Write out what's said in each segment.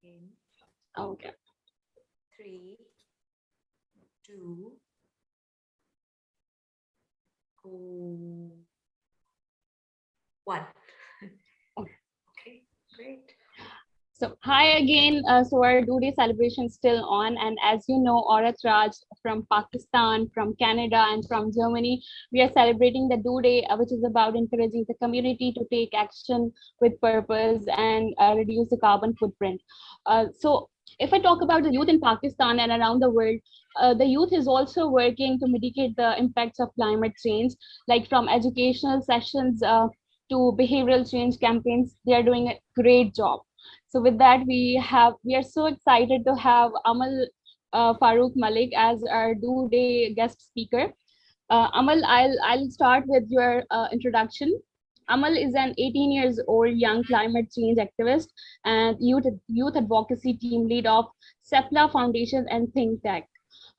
In Okay. 3, 2, go, 1. Okay, great. So hi again. So our Do Day celebration is still on, and as you know, Aurat Raj from Pakistan, from Canada, and from Germany, we are celebrating the Do Day, which is about encouraging the community to take action with purpose and reduce the carbon footprint. So if I talk about the youth in Pakistan and around the world, the youth is also working to mitigate the impacts of climate change, like from educational sessions to behavioral change campaigns. They are doing a great job. So with that, we are so excited to have Amal Farooq Malik as our Do Day guest speaker. Amal, I'll start with your introduction. Amal is an 18 years old young climate change activist and youth advocacy team lead of SEPLA Foundation and Think Tank.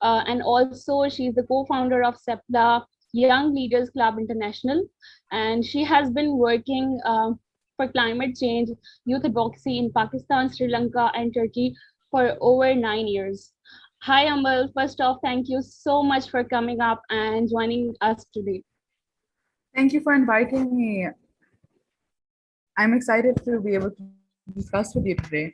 And also, she's the co-founder of SEPLA Young Leaders Club International, and she has been working for climate change, youth advocacy in Pakistan, Sri Lanka, and Turkey for over 9 years. Hi, Amal. First off, thank you so much for coming up and joining us today. Thank you for inviting me. I'm excited to be able to discuss with you today.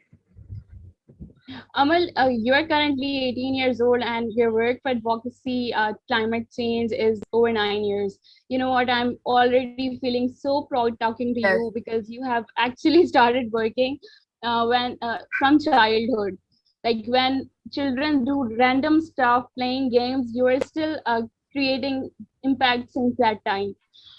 Amal, you're currently 18 years old and your work for advocacy, climate change is over 9 years. You know what? I'm already feeling so proud talking to Yes. you because you have actually started working when from childhood. Like when children do random stuff, playing games, you are still creating impact since that time.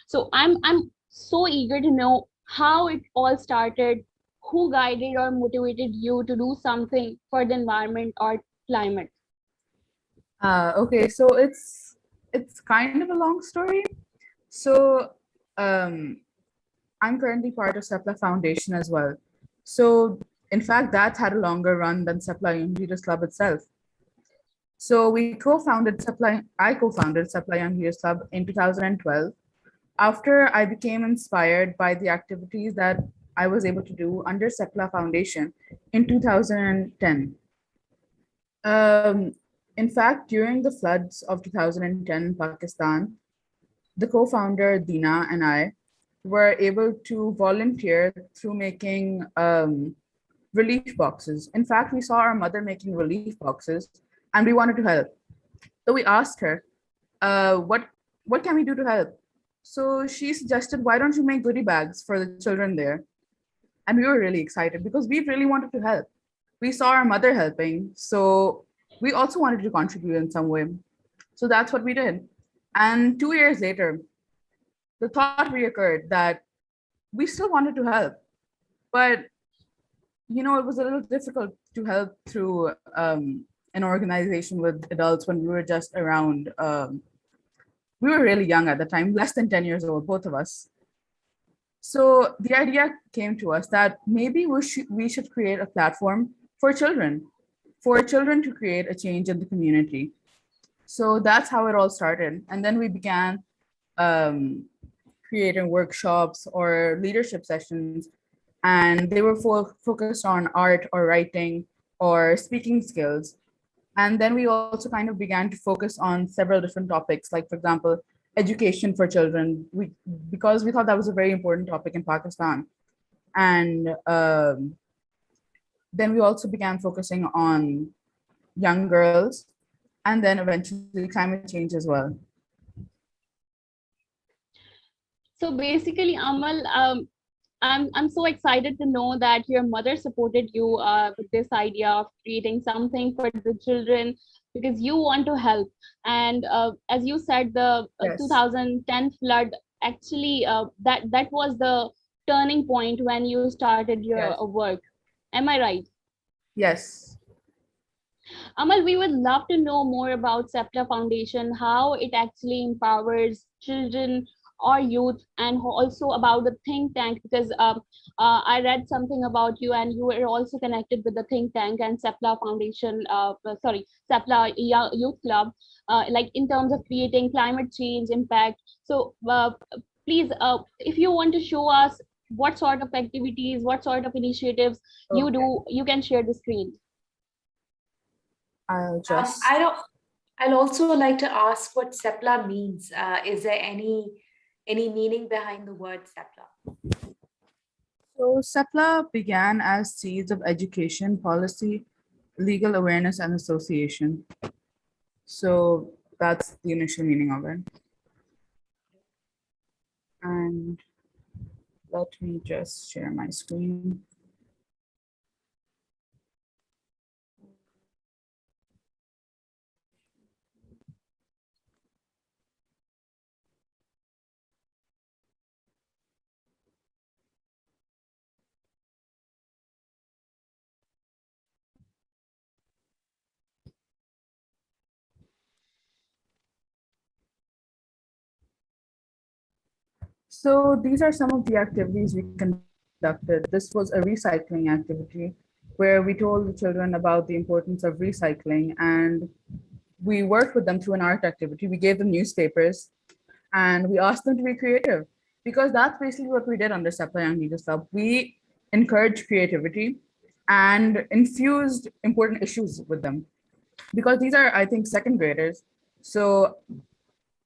So I'm so eager to know how it all started, who guided or motivated you to do something for the environment or climate. Okay, so it's kind of a long story. So um, I'm currently part of SEPLA Foundation as well. So in fact, that's had a longer run than SEPLA Young Leaders Club itself. So I co-founded SEPLA Young Leaders Club in 2012 after I became inspired by the activities that I was able to do under SEPLA Foundation in 2010. Um, in fact, during the floods of 2010 in Pakistan, the co-founder Dina and I were able to volunteer through making relief boxes. In fact, we saw our mother making relief boxes, and we wanted to help. So we asked her, what can we do to help? So she suggested, why don't you make goodie bags for the children there? And we were really excited because we really wanted to help. We saw our mother helping, so we also wanted to contribute in some way. So that's what we did. And 2 years later, the thought reoccurred that we still wanted to help, but it was a little difficult to help through an organization with adults when we were just around. We were really young at the time, less than 10 years old, both of us. So the idea came to us that maybe we should create a platform for children to create a change in the community. So that's how it all started. And then we began um, creating workshops or leadership sessions, and they were focused on art or writing or speaking skills. And then we also kind of began to focus on several different topics, like, for example, education for children, because we thought that was a very important topic in Pakistan. And then we also began focusing on young girls, and then eventually climate change as well. So basically, Amal, I'm so excited to know that your mother supported you with this idea of creating something for the children because you want to help. And as you said, the Yes. 2010 flood actually that was the turning point when you started your Yes. work. Am I right? Yes. Amal, we would love to know more about SEPTA Foundation, how it actually empowers children or youth, and also about the think tank, because I read something about you and you were also connected with the think tank and SEPLA Foundation, SEPLA Youth Club, like in terms of creating climate change impact. So please, if you want to show us what sort of activities, what sort of initiatives you Okay. do, you can share the screen. I'll just. I'd also like to ask what SEPLA means. Is there any meaning behind the word SEPLA? So SEPLA began as Seeds of Education, Policy, Legal Awareness, and Association. So that's the initial meaning of it. And let me just share my screen. So these are some of the activities we conducted. This was a recycling activity where we told the children about the importance of recycling, and we worked with them through an art activity. We gave them newspapers and we asked them to be creative because that's basically what we did under SEPLA Young Leaders Club. We encouraged creativity and infused important issues with them because these are, I think, second graders. So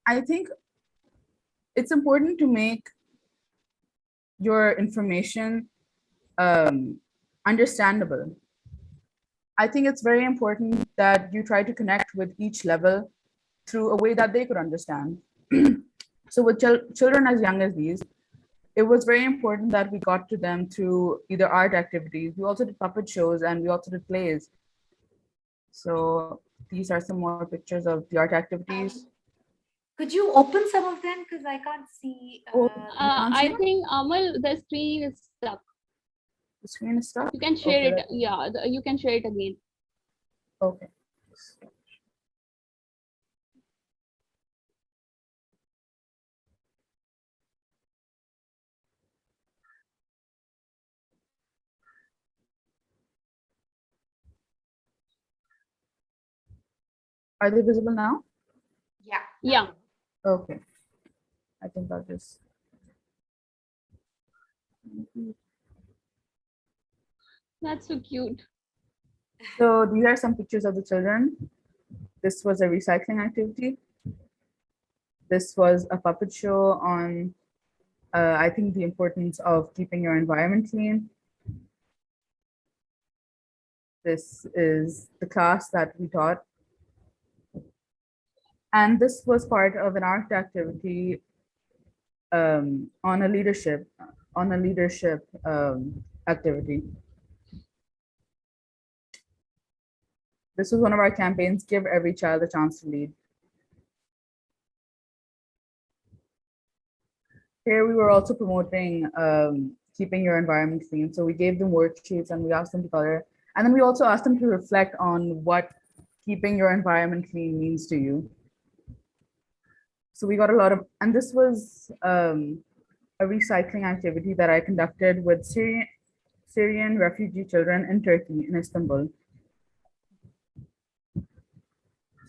I think it's important to make your information understandable. I think it's very important that you try to connect with each level through a way that they could understand. So with children as young as these, it was very important that we got to them through either art activities. We also did puppet shows and we also did plays. So these are some more pictures of the art activities. Could you open some of them because I can't see? Oh, you can't see I it? think Amal, the screen is stuck. The screen is stuck? You can share Okay, it. Yeah, you can share it again. okay. Are they visible now? Yeah. Yeah. Okay. I think I'll just. That's so cute. So these are some pictures of the children. This was a recycling activity. This was a puppet show on, I think, the importance of keeping your environment clean. This is the class that we taught. And this was part of an art activity on a leadership activity. This was one of our campaigns, Give Every Child a Chance to Lead. Here we were also promoting keeping your environment clean. So we gave them worksheets and we asked them to color. And then we also asked them to reflect on what keeping your environment clean means to you. So we got a lot of, and this was a recycling activity that I conducted with Syrian refugee children in Turkey, in Istanbul.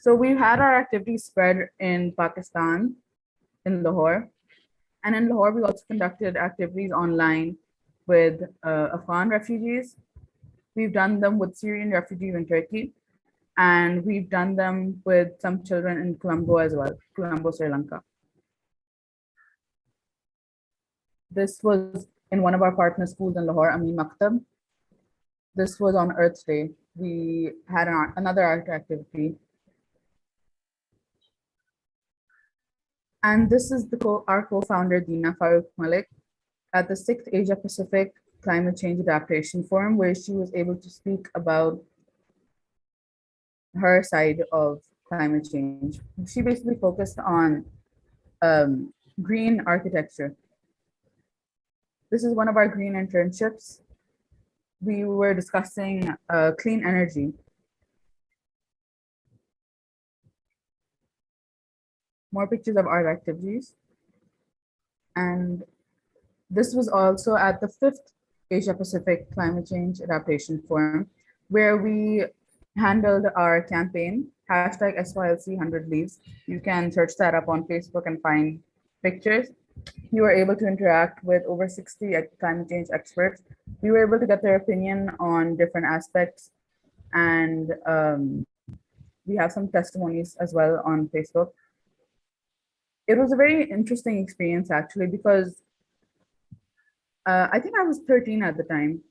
So we've had our activities spread in Pakistan, in Lahore. And in Lahore, we also conducted activities online with Afghan refugees. We've done them with Syrian refugees in Turkey. And we've done them with some children in Colombo as well, Colombo, Sri Lanka. This was in one of our partner schools in Lahore, Amin Maktab. This was on Earth Day. We had another art activity. And this is our co-founder, Dina Farooq Malik, at the 6th Asia Pacific Climate Change Adaptation Forum, where she was able to speak about her side of climate change. She basically focused on green architecture. This is one of our green internships. We were discussing clean energy. More pictures of art activities. And this was also at the 5th Asia Pacific Climate Change Adaptation Forum, where we handled our campaign, hashtag SYLC 100 Leaves. You can search that up on Facebook and find pictures. we were able to interact with over 60 climate change experts. We were able to get their opinion on different aspects, and we have some testimonies as well on Facebook. It was a very interesting experience actually because I think I was 13 at the time.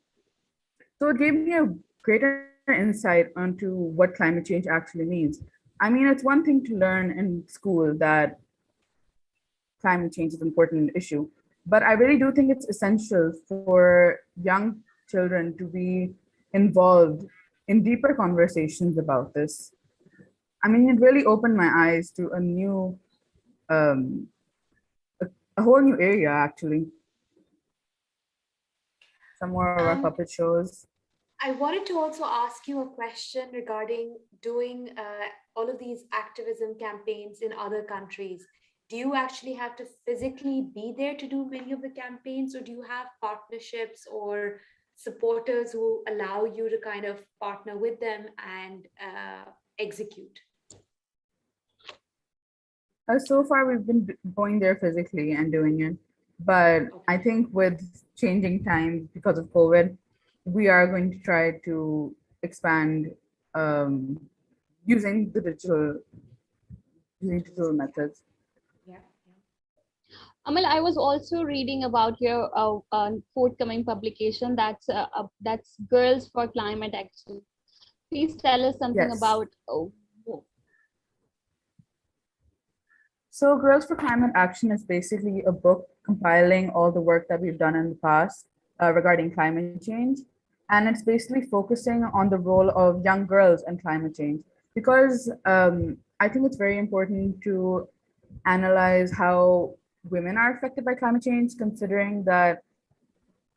So it gave me a greater insight onto what climate change actually means. I mean, it's one thing to learn in school that climate change is an important issue, but I really do think it's essential for young children to be involved in deeper conversations about this. I mean, it really opened my eyes to um, a whole new area, actually. Some more of our Um, puppet shows. I wanted to also ask you a question regarding doing all of these activism campaigns in other countries. Do you actually have to physically be there to do many of the campaigns, or do you have partnerships or supporters who allow you to kind of partner with them and execute? So far, we've been going there physically and doing it. But I Okay. think with changing times because of COVID, we are going to try to expand um, using the digital methods. Yeah. Yeah. Amal, I was also reading about your forthcoming publication that's Girls for Climate Action. Please tell us something Yes. about. Oh, So, Girls for Climate Action is basically a book compiling all the work that we've done in the past regarding climate change. And it's basically focusing on the role of young girls in climate change. Because I think it's very important to analyze how women are affected by climate change, considering that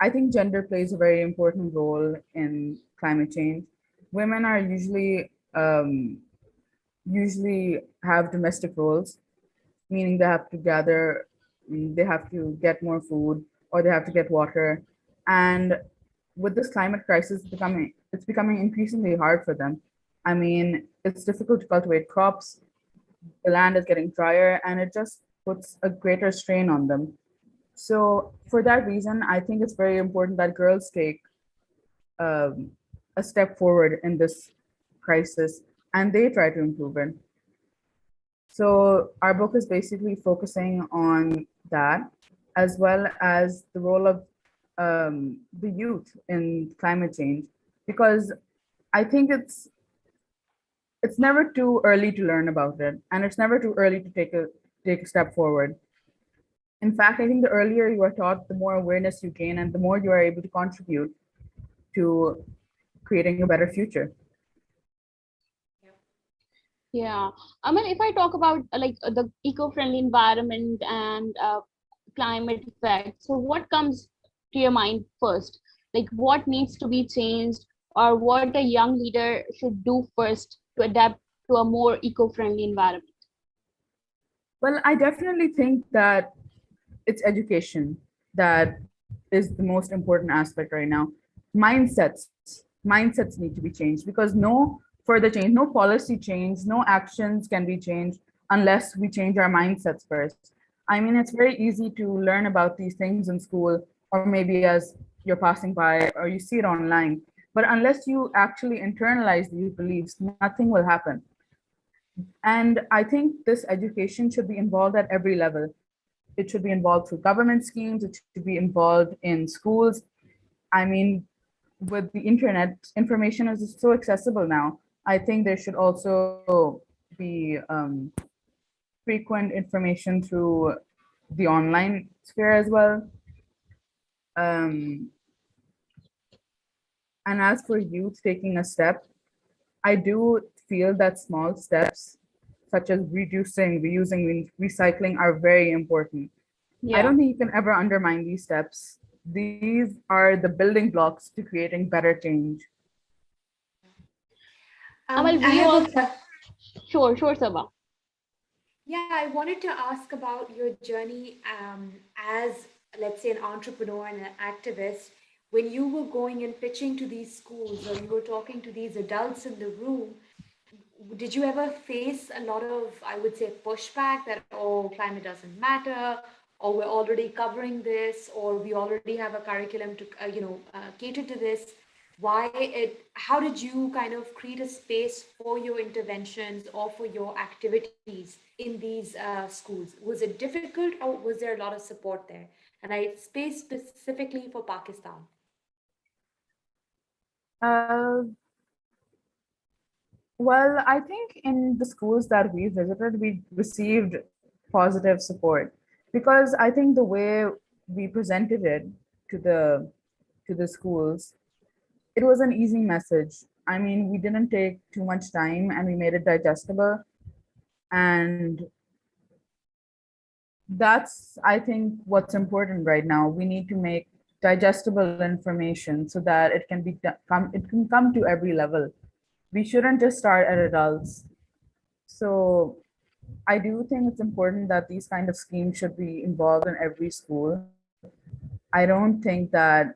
I think gender plays a very important role in climate change. Women are usually have domestic roles, meaning they have to gather, they have to get more food, or they have to get water. And with this climate crisis it's becoming increasingly hard for them. I mean, it's difficult to cultivate crops, the land is getting drier, and it just puts a greater strain on them. So for that reason, I think it's very important that girls take um, a step forward in this crisis and they try to improve it. So our book is basically focusing on that, as well as the role of the youth in climate change, because I think it's never too early to learn about it, and it's never too early to take a step forward. In fact, I think the earlier you are taught, the more awareness you gain, and the more you are able to contribute to creating a better future. yeah. Amal, if I talk about the eco-friendly environment and climate effect, so what comes to your mind first? Like what needs to be changed, or what a young leader should do first to adapt to a more eco-friendly environment? Well, I definitely think that it's education that is the most important aspect right now. Mindsets need to be changed, because no further change, no policy change, no actions can be changed unless we change our mindsets first. I mean, it's very easy to learn about these things in school, or maybe as you're passing by, or you see it online, but unless you actually internalize these beliefs, nothing will happen. And I think this education should be involved at every level. It should be involved through government schemes, it should be involved in schools. I mean, with the internet, information is so accessible now. I think there should also be frequent information through the online sphere as well. Um, and as for youth taking a step, I do feel that small steps, such as reducing, reusing, recycling, are very important. I Yeah. don't think you can ever undermine these steps. These are the building blocks to creating better change. Amal, I we have a all sure, Sabah. Yeah, I wanted to ask about your journey as, let's say, an entrepreneur and an activist. When you were going and pitching to these schools, or you were talking to these adults in the room, did you ever face a lot of, I would say, pushback that, oh, climate doesn't matter, or we're already covering this, or we already have a curriculum to cater to this. How did you kind of create a space for your interventions or for your activities in these schools? Was it difficult, or was there a lot of support there? And I space specifically for Pakistan. Uh, well, I think in the schools that we visited, we received positive support because I think the way we presented it to the schools, it was an easy message. I mean, we didn't take too much time and we made it digestible. And that's, I think, what's important right now. We need to make digestible information so that it can come to every level. We shouldn't just start at adults. So I do think it's important that these kind of schemes should be involved in every school. I don't think that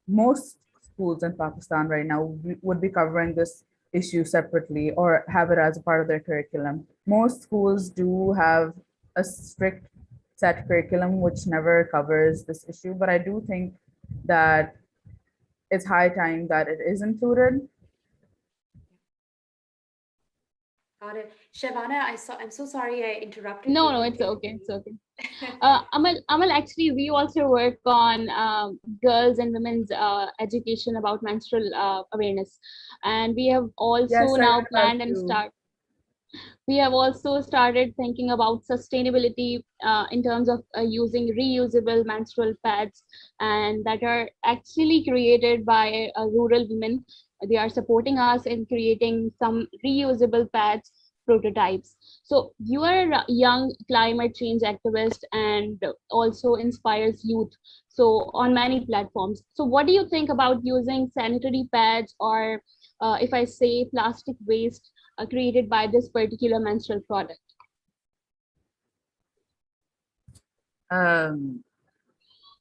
most schools in Pakistan right now would be covering this issue separately or have it as a part of their curriculum. Most schools do have a strict set curriculum which never covers this issue, but I do think that it's high time that it is included. Got it. Shavana, I'm so sorry I interrupted No, you. no, it's okay. It's okay. Amal, actually, we also work on girls and women's education about menstrual awareness, and we have also Yes, I now read about planned and you. start. We have also started thinking about sustainability in terms of using reusable menstrual pads, and that are actually created by rural women. They are supporting us in creating some reusable pads prototypes. So you are a young climate change activist and also inspires youth, so on many platforms. So what do you think about using sanitary pads, or if I say plastic waste created by this particular menstrual product? Um,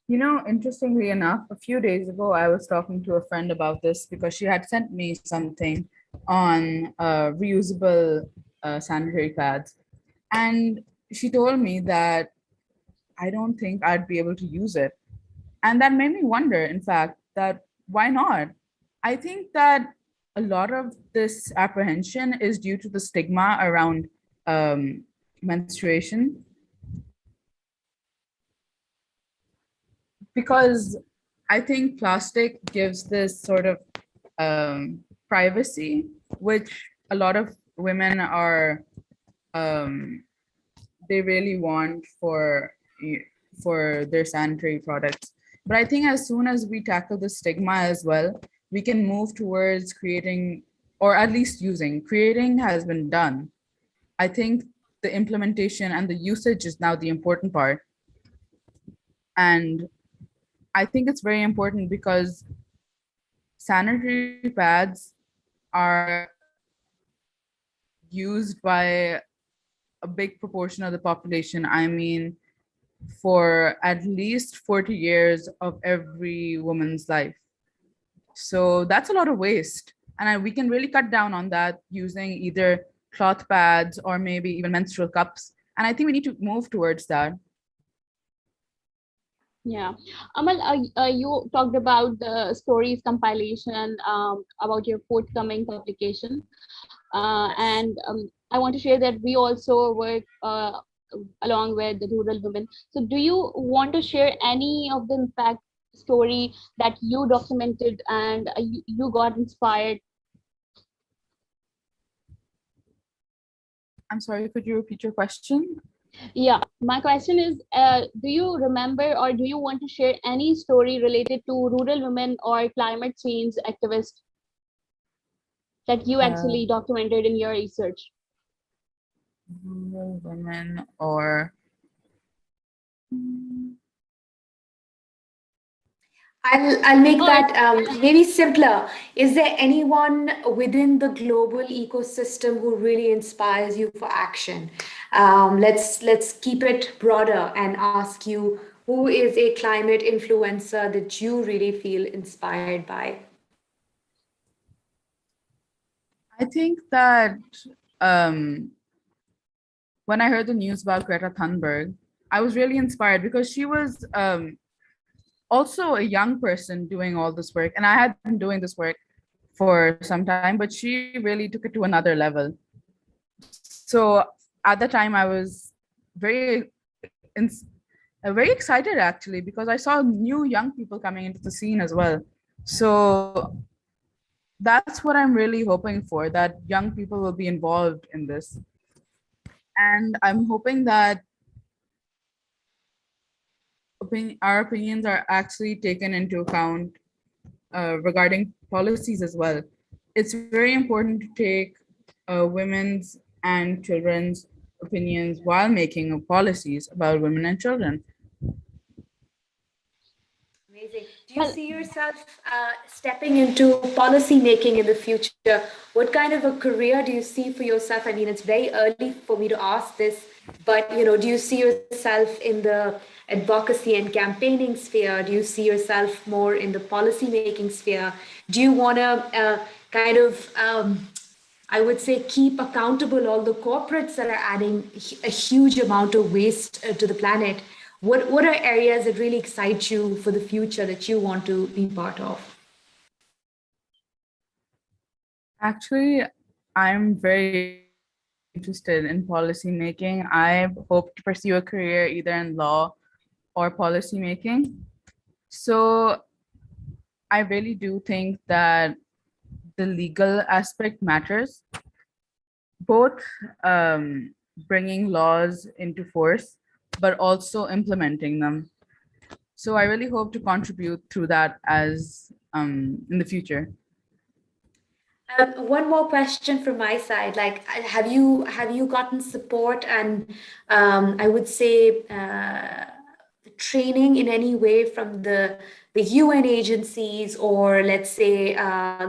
Interestingly enough, a few days ago, I was talking to a friend about this because she had sent me something on reusable sanitary pads. And she told me that I don't think I'd be able to use it. And that made me wonder, in fact, that why not? I think that a lot of this apprehension is due to the stigma around menstruation because I think plastic gives this sort of privacy, which a lot of women are they really want for their sanitary products. But I think as soon as we tackle the stigma as well, we can move towards creating, or at least using. Creating has been done. I think the implementation and the usage is now the important part. And I think it's very important because sanitary pads are used by a big proportion of the population. I mean, for at least 40 years of every woman's life. So that's a lot of waste. And we can really cut down on that using either cloth pads or maybe even menstrual cups. And I think we need to move towards that. Yeah, Amal, you talked about the stories compilation about your forthcoming publication, Yes. and I want to share that we also work along with the rural women. So, do you want to share any of the impact story that you documented and you got inspired? I'm sorry, could you repeat your question? Yeah, my question is, do you remember or do you want to share any story related to rural women or climate change activists that you Uh, actually documented in your research? Rural women or I'll make Oh, that maybe simpler. Is there anyone within the global ecosystem who really inspires you for action? Let's keep it broader and ask you, who is a climate influencer that you really feel inspired by? I think that um, when I heard the news about Greta Thunberg, I was really inspired because she was also a young person doing all this work, and I had been doing this work for some time, but she really took it to another level. So at the time, I was very, very excited actually because I saw new young people coming into the scene as well. So that's what I'm really hoping for, that young people will be involved in this. And I'm hoping that our opinions are actually taken into account regarding policies as well. It's very important to take women's and children's opinions while making policies about women and children. Amazing. Do you Well, see yourself stepping into policy making in the future? What kind of a career do you see for yourself? I mean, it's very early for me to ask this, but do you see yourself in the advocacy and campaigning sphere? Do you see yourself more in the policy making sphere? Do you want to kind of I would say keep accountable all the corporates that are adding a huge amount of waste to the planet? What are areas that really excite you for the future that you want to be part of? Actually, I'm very interested in policy making. I hope to pursue a career either in law or policy making. So I really do think that the legal aspect matters, both bringing laws into force, but also implementing them. So I really hope to contribute through that as in the future. One more question from my side. Like, have you gotten support and I would say training in any way from the UN agencies or let's say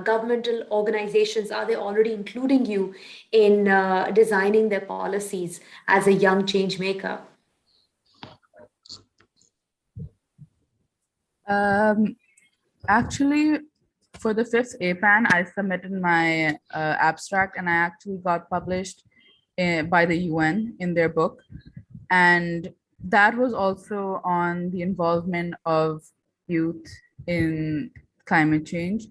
governmental organizations? Are they already including you in designing their policies as a young change maker? Um, Actually, for the fifth APAN, I submitted my abstract and I actually got published by the UN in their book. And that was also on the involvement of youth in climate change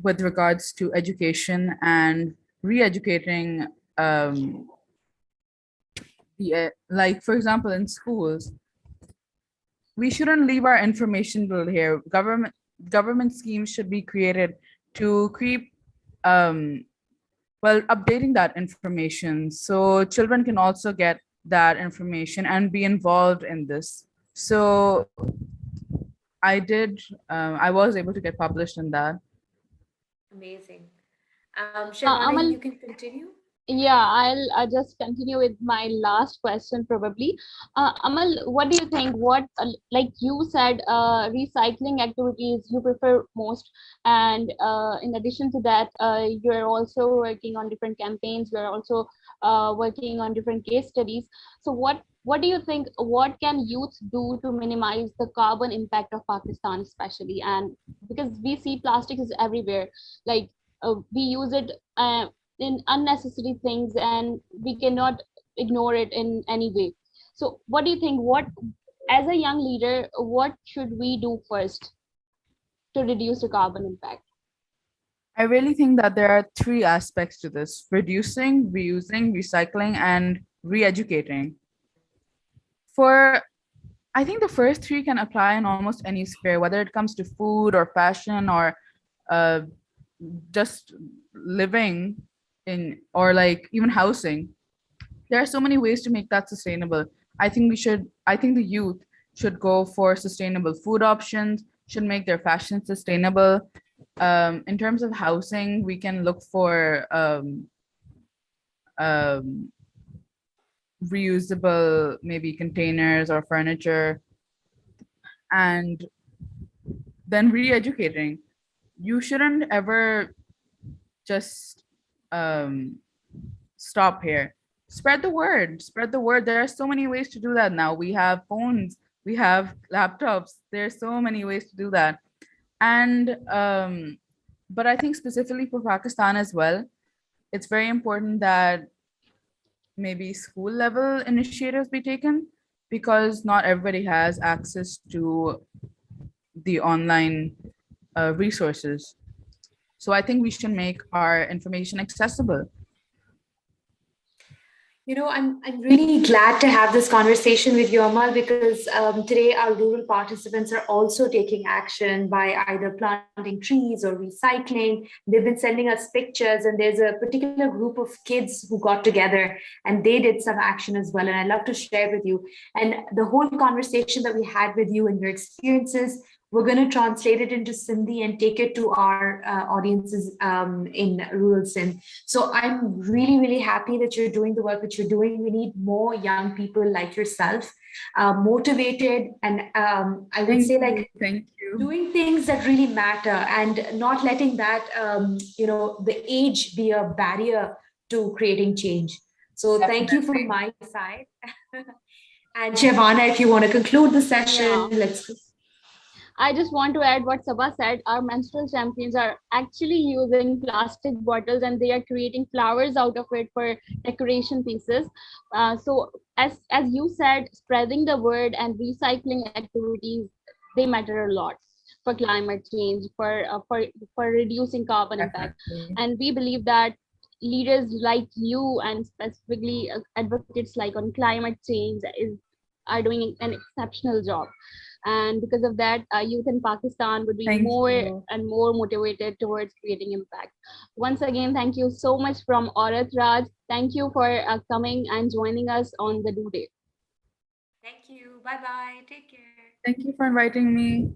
with regards to education and re-educating like for example in schools we shouldn't leave our information till here. Government schemes should be created to keep um, updating that information so children can also get that information and be involved in this. So I did. I was able to get published in that. Amazing. Sherwani, you Amal, can continue. yeah, I'll just continue with my last question probably. Amal, what do you think? What, like you said, recycling activities you prefer most, and in addition to that, you're also working on different campaigns. You're also working on different case studies. So what do you think? What can youth do to minimize the carbon impact of Pakistan, especially? And because we see plastic is everywhere, like we use it. In unnecessary things and we cannot ignore it in any way. So what do you think, what, as a young leader, what should we do first to reduce the carbon impact? I really think that there are three aspects to this: reducing, reusing, recycling, and re-educating. For I think the first three can apply in almost any sphere, whether it comes to food or fashion or uh, just living in, or like even housing. There are so many ways to make that sustainable. I think the youth should go for sustainable food options, should make their fashion sustainable. In terms of housing, we can look for um, reusable maybe containers or furniture, and then re-educating. You shouldn't ever just um, stop here. Spread the word. Spread the word. There are so many ways to do that now. We have phones, we have laptops. There's so many ways to do that. And but I think specifically for Pakistan as well, it's very important that maybe school level initiatives be taken. because not everybody has access to the online resources. So I think we should make our information accessible. I'm really glad to have this conversation with you, Amal, because today our rural participants are also taking action by either planting trees or recycling. They've been sending us pictures, and there's a particular group of kids who got together and they did some action as well. And I'd love to share with you. And the whole conversation that we had with you and your experiences, we're going to translate it into Sindhi and take it to our audiences in rural Sindh. So I'm really, really happy that you're doing the work that you're doing. We need more young people like yourself, motivated, and I would say like Thank you. doing things that really matter and not letting that, the age be a barrier to creating change. So thank you from my side. And Shavana, if you want to conclude the session, let's. I just want to add what Sabha said. Our menstrual champions are actually using plastic bottles and they are creating flowers out of it for decoration pieces. So as you said, spreading the word and recycling activities, they matter a lot for climate change, for reducing carbon impact. And we believe that leaders like you and specifically advocates like on climate change are doing an exceptional job. And because of that, youth in Pakistan would be more and more motivated towards creating impact. Once again, thank you so much from Aurat Raj. Thank you for coming and joining us on the Do Day. Thank you. Bye-bye. Take care. Thank you for inviting me.